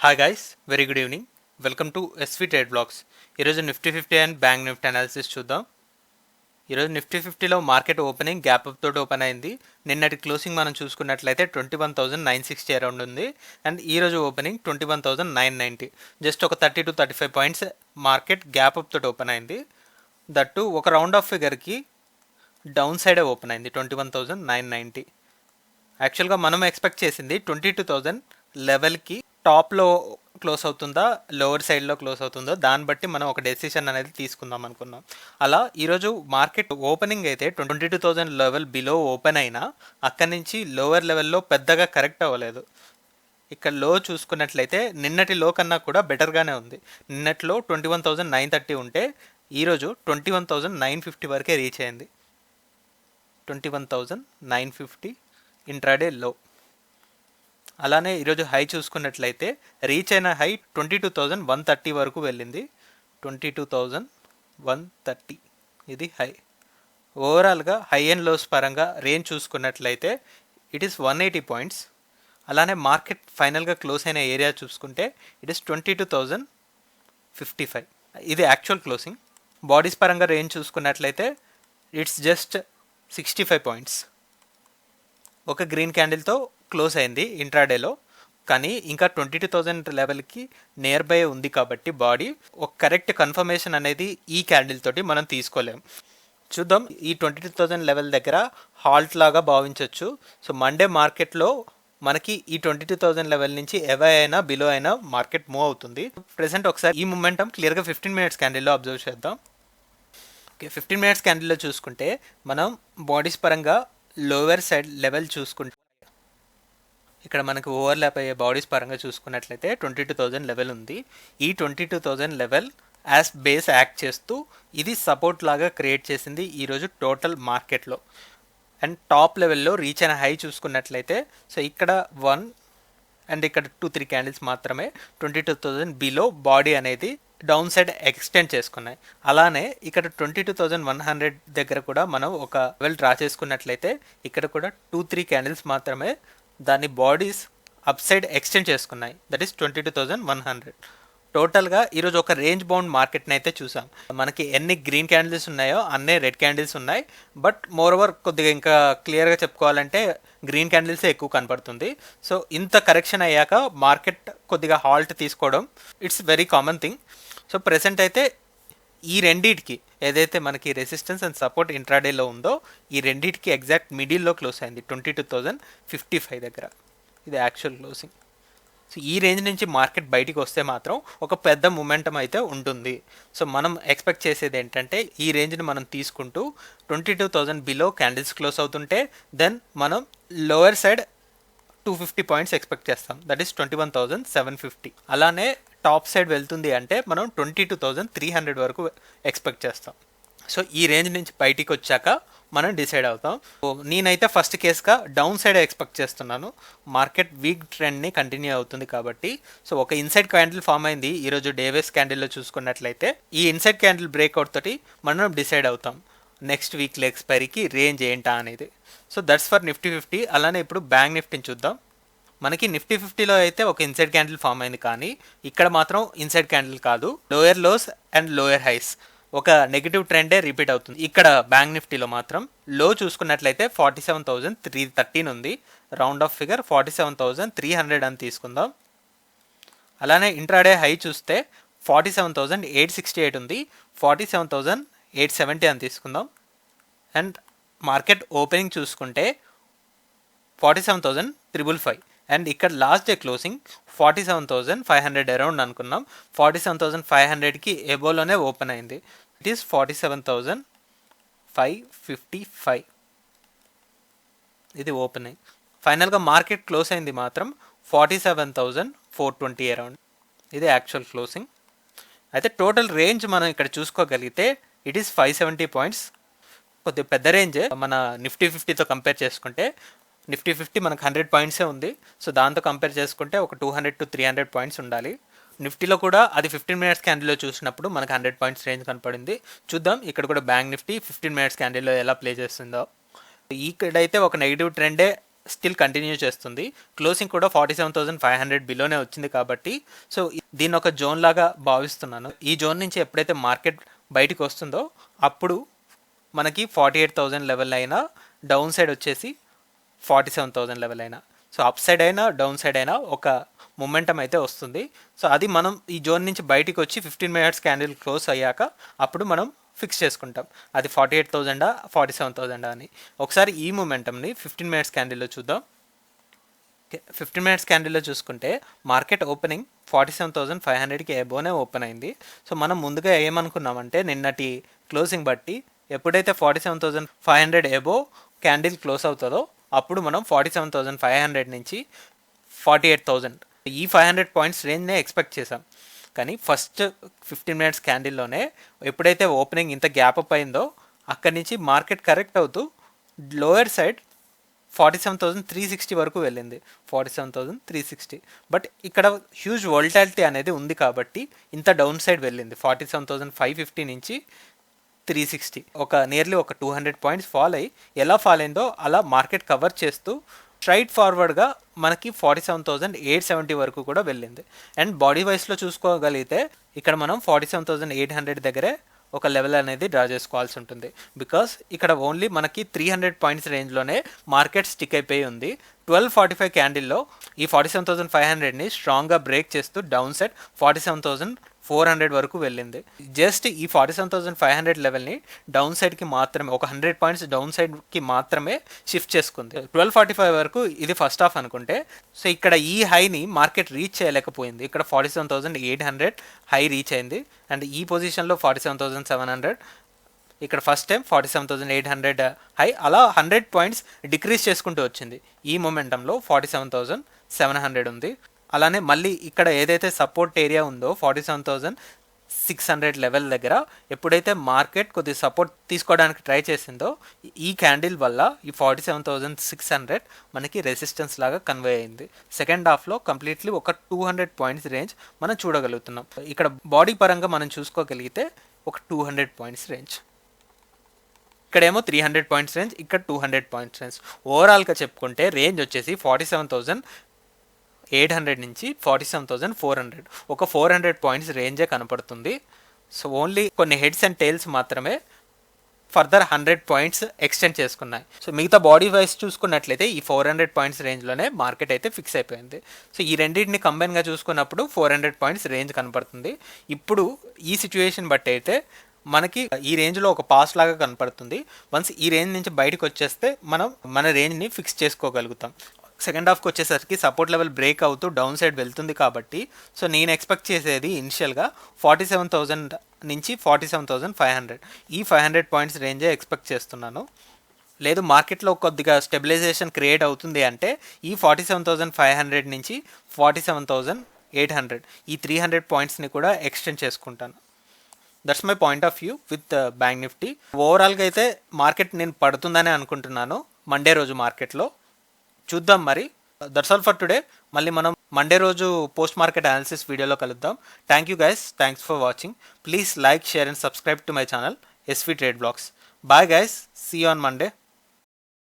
Hi guys, very good evening. Welcome to SV trade blogs. ఈరోజు Nifty 50 and bank Nifty analysis చూద్దాం. ఈరోజు Nifty 50లో market opening gap up తోటి open అయింది. నిన్నటి క్లోజింగ్ మనం చూసుకున్నట్లయితే 21,960 అరౌండ్ ఉంది. అండ్ ఈరోజు ఓపెనింగ్ 21,990. జస్ట్ ఒక 30 to 35 points market gap up తోటి ఓపెన్ అయింది. దట్టు ఒక రౌండ్ ఆఫ్ ఫిగర్కి డౌన్ సైడే ఓపెన్ అయింది 21,990. యాక్చువల్గా మనం ఎక్స్పెక్ట్ చేసింది 22,000 లెవెల్కి టాప్లో క్లోజ్ అవుతుందా, లోవర్ సైడ్లో క్లోజ్ అవుతుందో దాన్ని బట్టి మనం ఒక డెసిషన్ అనేది తీసుకుందాం అనుకున్నాం. అలా ఈరోజు మార్కెట్ ఓపెనింగ్ అయితే 22,000 లెవెల్ బిలో ఓపెన్ అయినా అక్కడి నుంచి లోవర్ లెవెల్లో పెద్దగా కరెక్ట్ అవ్వలేదు. ఇక్కడ లో చూసుకున్నట్లయితే నిన్నటి లో కన్నా కూడా బెటర్గానే ఉంది. నిన్నట్లో 21,930 ఉంటే ఈరోజు 21,950 వరకే రీచ్ అయింది. 21,950 ఇంట్రాడే లో. అలానే ఈరోజు హై చూసుకున్నట్లయితే రీచ్ అయిన హై 22,130 వరకు వెళ్ళింది. 22,130 ఇది హై. ఓవరాల్గా హై అండ్ లోస్ పరంగా రేంజ్ చూసుకున్నట్లయితే ఇట్ ఈస్ 180 పాయింట్స్. అలానే మార్కెట్ ఫైనల్గా క్లోజ్ అయిన ఏరియా చూసుకుంటే ఇట్ ఈస్ 22,055. ఇది యాక్చువల్ క్లోజింగ్. బాడీస్ పరంగా రేంజ్ చూసుకున్నట్లయితే ఇట్స్ జస్ట్ 65 పాయింట్స్. ఒక గ్రీన్ క్యాండిల్తో క్లోజ్ అయింది ఇంట్రాడేలో. కానీ ఇంకా 22,000 లెవెల్కి నియర్ బై ఉంది కాబట్టి బాడీ ఒక కరెక్ట్ కన్ఫర్మేషన్ అనేది ఈ క్యాండిల్ తోటి మనం తీసుకోలేం. చూద్దాం, ఈ 22,000 లెవెల్ దగ్గర హాల్ట్ లాగా భావించవచ్చు. సో మండే మార్కెట్లో మనకి ఈ 22,000 లెవెల్ నుంచి ఎవై అయినా బిలో అయినా మార్కెట్ మూవ్ అవుతుంది. ప్రెసెంట్ ఒకసారి ఈ మూమెంటం క్లియర్గా 15 మినిట్స్ క్యాండిల్లో అబ్జర్వ్ చేద్దాం. ఓకే, 15 మినిట్స్ క్యాండిల్లో చూసుకుంటే మనం బాడీస్ పరంగా లోవర్ సైడ్ లెవెల్ చూసుకుంటే ఇక్కడ మనకు ఓవర్లాప్ అయ్యే బాడీస్ పరంగా చూసుకున్నట్లయితే 22,000 లెవెల్ ఉంది. ఈ 22,000 లెవెల్ యాజ్ బేస్ యాక్ట్ చేస్తూ ఇది సపోర్ట్ లాగా క్రియేట్ చేసింది ఈరోజు టోటల్ మార్కెట్లో. అండ్ టాప్ లెవెల్లో రీచ్ అయిన హై చూసుకున్నట్లయితే సో ఇక్కడ 1 అండ్ ఇక్కడ 2-3 క్యాండిల్స్ మాత్రమే 22,000 బిలో బాడీ అనేది డౌన్ సైడ్ ఎక్స్టెండ్ చేసుకున్నాయి. అలానే ఇక్కడ 22,100 దగ్గర కూడా మనం ఒక లెవెల్ డ్రా చేసుకున్నట్లయితే ఇక్కడ కూడా 2-3 క్యాండిల్స్ మాత్రమే దాని బాడీస్ అప్ సైడ్ ఎక్స్టెండ్ చేసుకున్నాయి. That is 22,100. టోటల్గా ఈరోజు ఒక రేంజ్ బౌండ్ మార్కెట్ని అయితే చూసాం. మనకి ఎన్ని గ్రీన్ క్యాండిల్స్ ఉన్నాయో అన్నీ రెడ్ క్యాండిల్స్ ఉన్నాయి. బట్ మోర్ ఓవర్ కొద్దిగా ఇంకా క్లియర్గా చెప్పుకోవాలంటే గ్రీన్ క్యాండిల్సే ఎక్కువ కనపడుతుంది. సో ఇంత కరెక్షన్ అయ్యాక మార్కెట్ కొద్దిగా హాల్ట్ తీసుకోవడం it's very common thing. So present అయితే ఈ రెండింటికి ఏదైతే మనకి రెసిస్టెన్స్ అండ్ సపోర్ట్ ఇంట్రాడేలో ఉందో ఈ రెండింటికి ఎగ్జాక్ట్ మిడిల్లో క్లోజ్ అయింది 22,055 దగ్గర. ఇది యాక్చువల్ క్లోజింగ్. సో ఈ రేంజ్ నుంచి మార్కెట్ బయటికి వస్తే మాత్రం ఒక పెద్ద మూమెంటం అయితే ఉంటుంది. సో మనం ఎక్స్పెక్ట్ చేసేది ఏంటంటే ఈ రేంజ్ని మనం తీసుకుంటూ 22,000 బిలో క్యాండిల్స్ క్లోజ్ అవుతుంటే దెన్ మనం లోవర్ సైడ్ 250 పాయింట్స్ ఎక్స్పెక్ట్ చేస్తాం. That is 21,750. అలానే టాప్ సైడ్ వెళ్తుంది అంటే మనం 22,300 వరకు ఎక్స్పెక్ట్ చేస్తాం. సో ఈ రేంజ్ నుంచి బయటికి వచ్చాక మనం డిసైడ్ అవుతాం. నేనైతే ఫస్ట్ కేస్గా డౌన్ సైడ్ ఎక్స్పెక్ట్ చేస్తున్నాను. మార్కెట్ వీక్ ట్రెండ్ని కంటిన్యూ అవుతుంది కాబట్టి. సో ఒక ఇన్సైడ్ క్యాండిల్ ఫామ్ అయింది ఈరోజు డేవేస్ క్యాండిల్లో చూసుకున్నట్లయితే ఈ ఇన్సైడ్ క్యాండిల్ బ్రేక్అవుట్ తోటి మనం డిసైడ్ అవుతాం నెక్స్ట్ వీక్లో ఎక్స్పైరీకి రేంజ్ ఏంటా అనేది. So that's for Nifty 50. అలానే ఇప్పుడు బ్యాంక్ నిఫ్టీని చూద్దాం. మనకి నిఫ్టీ 50లో అయితే ఒక ఇన్సైడ్ క్యాండిల్ ఫామ్ అయింది, కానీ ఇక్కడ మాత్రం ఇన్సైడ్ క్యాండిల్ కాదు, lower lows and lower highs ఒక నెగిటివ్ ట్రెండే రిపీట్ అవుతుంది. ఇక్కడ బ్యాంక్ నిఫ్టీలో మాత్రం లో చూసుకున్నట్లయితే 47,313 ఉంది. రౌండ్ ఆఫ్ ఫిగర్ 47,300 అని తీసుకుందాం. అలానే ఇంట్రాడే హై చూస్తే 47,868 ఉంది. 47,870 అని తీసుకుందాం. అండ్ మార్కెట్ ఓపెనింగ్ చూసుకుంటే 47,355. అండ్ ఇక్కడ లాస్ట్ డే క్లోజింగ్ 47,500 అరౌండ్ అనుకున్నాం. 47,500కి ఎబోలోనే ఓపెన్ అయింది. It is 47,555. ఇది ఓపెనింగ్. ఫైనల్గా మార్కెట్ క్లోజ్ అయింది మాత్రం 47,420 అరౌండ్. ఇది యాక్చువల్ క్లోజింగ్. అయితే టోటల్ రేంజ్ మనం ఇక్కడ చూసుకోగలిగితే ఇట్ ఈస్ 570 పాయింట్స్. కొద్దిగా పెద్ద రేంజ్ మన నిఫ్టీ 50తో కంపేర్ చేసుకుంటే. నిఫ్టీ 50 మనకు 100 పాయింట్సే ఉంది. సో దాంతో కంపేర్ చేసుకుంటే ఒక 200 to 300 పాయింట్స్ ఉండాలి. నిఫ్టీలో కూడా అది 15 మినిట్స్ క్యాండిల్లో చూసినప్పుడు మనకు 100 పాయింట్స్ రేంజ్ కనపడింది. చూద్దాం ఇక్కడ కూడా బ్యాంక్ నిఫ్టీ 15 మినిట్స్ క్యాండిల్లో ఎలా ప్లే చేస్తుందో. ఇక్కడైతే ఒక నెగిటివ్ ట్రెండే స్టిల్ కంటిన్యూ చేస్తుంది. క్లోజింగ్ కూడా 47,500 బిలోనే వచ్చింది కాబట్టి సో దీన్ని ఒక జోన్ లాగా భావిస్తున్నాను. ఈ జోన్ నుంచి ఎప్పుడైతే మార్కెట్ బయటకు వస్తుందో అప్పుడు మనకి 48,000 లెవెల్ అయినా, డౌన్ సైడ్ వచ్చేసి 47,000 లెవెల్ అయినా, సో అప్ సైడ్ అయినా డౌన్ సైడ్ అయినా ఒక మొమెంటం అయితే వస్తుంది. సో అది మనం ఈ జోన్ నుంచి బయటికి వచ్చి 15 మినిట్స్ క్యాండిల్ క్లోజ్ అయ్యాక అప్పుడు మనం ఫిక్స్ చేసుకుంటాం అది 48,000 47,000 అని. ఒకసారి ఈ మొమెంటంని 15 మినిట్స్ క్యాండిల్లో చూద్దాం. 15 మినిట్స్ క్యాండిల్లో చూసుకుంటే మార్కెట్ ఓపెనింగ్ 47,500కి అబోనే ఓపెన్ అయింది. సో మనం ముందుగా ఏమనుకున్నామంటే నిన్నటి క్లోజింగ్ బట్టి ఎప్పుడైతే 47,500 అబో క్యాండిల్ క్లోజ్ అవుతుందో అప్పుడు మనం 47,500 నుంచి 48,000 ఈ 500 పాయింట్స్ రేంజ్నే ఎక్స్పెక్ట్ చేసాం. కానీ ఫస్ట్ 15 మినిట్స్ క్యాండిల్లోనే ఎప్పుడైతే ఓపెనింగ్ ఇంత గ్యాప్ అప్ అయిందో అక్కడి నుంచి మార్కెట్ కరెక్ట్ అవుతూ లోయర్ సైడ్ 47,360 వరకు వెళ్ళింది. 47,360. బట్ ఇక్కడ హ్యూజ్ వోల్టాలిటీ అనేది ఉంది కాబట్టి ఇంత డౌన్ సైడ్ వెళ్ళింది. 47,550 నుంచి 360 ఒక నియర్లీ ఒక 200 పాయింట్స్ ఫాల్ అయ్యి ఎలా ఫాల్ అయిందో అలా మార్కెట్ కవర్ చేస్తూ స్ట్రైట్ ఫార్వర్డ్గా మనకి 47,870 వరకు కూడా వెళ్ళింది. అండ్ బాడీ వైస్లో చూసుకోగలిగితే ఇక్కడ మనం 47,800 దగ్గరే ఒక లెవెల్ అనేది డ్రా చేసుకోవాల్సి ఉంటుంది. బికాస్ ఇక్కడ ఓన్లీ మనకి 300 పాయింట్స్ రేంజ్లోనే మార్కెట్ స్టిక్ అయిపోయి ఉంది. 12:45 క్యాండిల్లో ఈ 47,500ని స్ట్రాంగ్గా బ్రేక్ చేస్తూ డౌన్ సైడ్ 47,400 వరకు వెళ్ళింది. జస్ట్ ఈ 47,500 లెవెల్ని డౌన్ సైడ్కి మాత్రమే ఒక 100 పాయింట్స్ డౌన్ సైడ్కి మాత్రమే షిఫ్ట్ చేసుకుంది. 12:45 వరకు ఇది ఫస్ట్ హాఫ్ అనుకుంటే సో ఇక్కడ ఈ హైని మార్కెట్ రీచ్ చేయలేకపోయింది. ఇక్కడ 47,800 హై రీచ్ అయింది. అండ్ ఈ పొజిషన్లో 47,700, ఇక్కడ ఫస్ట్ టైం 47,800 హై, అలా 100 పాయింట్స్ డిక్రీజ్ చేసుకుంటూ వచ్చింది. ఈ మొమెంటంలో 47,700 ఉంది. అలానే మళ్ళీ ఇక్కడ ఏదైతే సపోర్ట్ ఏరియా ఉందో 47,600 లెవెల్ దగ్గర ఎప్పుడైతే మార్కెట్ కొద్దిగా సపోర్ట్ తీసుకోవడానికి ట్రై చేసిందో ఈ క్యాండిల్ వల్ల ఈ 47,600 మనకి రెసిస్టెన్స్ లాగా కన్వే అయింది. సెకండ్ హాఫ్లో కంప్లీట్లీ ఒక 200 పాయింట్స్ రేంజ్ మనం చూడగలుగుతున్నాం. ఇక్కడ బాడీ పరంగా మనం చూసుకోగలిగితే ఒక 200 పాయింట్స్ రేంజ్, ఇక్కడేమో 300 పాయింట్స్ రేంజ్, ఇక్కడ 200 పాయింట్స్ రేంజ్. ఓవరాల్గా చెప్పుకుంటే రేంజ్ వచ్చేసి 47,800 నుంచి 47,400, ఒక 400 పాయింట్స్ రేంజే కనపడుతుంది. సో ఓన్లీ కొన్ని హెడ్స్ అండ్ టైల్స్ మాత్రమే ఫర్దర్ 100 పాయింట్స్ ఎక్స్టెండ్ చేసుకున్నాయి. సో మిగతా బాడీ వైస్ చూసుకున్నట్లయితే ఈ 400 పాయింట్స్ రేంజ్లోనే మార్కెట్ అయితే ఫిక్స్ అయిపోయింది. సో ఈ రెండింటిని కంబైన్గా చూసుకున్నప్పుడు 400 పాయింట్స్ రేంజ్ కనపడుతుంది. ఇప్పుడు ఈ సిచ్యువేషన్ బట్టి అయితే మనకి ఈ రేంజ్లో ఒక పాస్ లాగా కనపడుతుంది. వన్స్ ఈ రేంజ్ నుంచి బయటకు వచ్చేస్తే మనం మన రేంజ్ని ఫిక్స్ చేసుకోగలుగుతాం. సెకండ్ హాఫ్కి వచ్చేసరికి సపోర్ట్ లెవెల్ బ్రేక్ అవుతూ డౌన్ సైడ్ వెళ్తుంది కాబట్టి సో నేను ఎక్స్పెక్ట్ చేసేది ఇనిషియల్గా 47,000 నుంచి 47,500 ఈ 500 పాయింట్స్ రేంజే ఎక్స్పెక్ట్ చేస్తున్నాను. లేదు మార్కెట్లో కొద్దిగా స్టెబిలైజేషన్ క్రియేట్ అవుతుంది అంటే ఈ 47,500 నుంచి 47,800 ఈ 300 పాయింట్స్ని కూడా ఎక్స్టెండ్ చేసుకుంటాను. That's my point of view with bank Nifty. ఓవరాల్గా అయితే మార్కెట్ నేను పడుతుందని అనుకుంటున్నాను మండే రోజు మార్కెట్లో. చూద్దాం మరి. That's all for today. మళ్ళీ మనం మండే రోజు పోస్ట్ మార్కెట్ అనాలిసిస్ వీడియోలో కలుద్దాం. Thank you guys, thanks for watching. Please like, share and subscribe to my channel SV Trade Blogs. Bye guys, see you on Monday.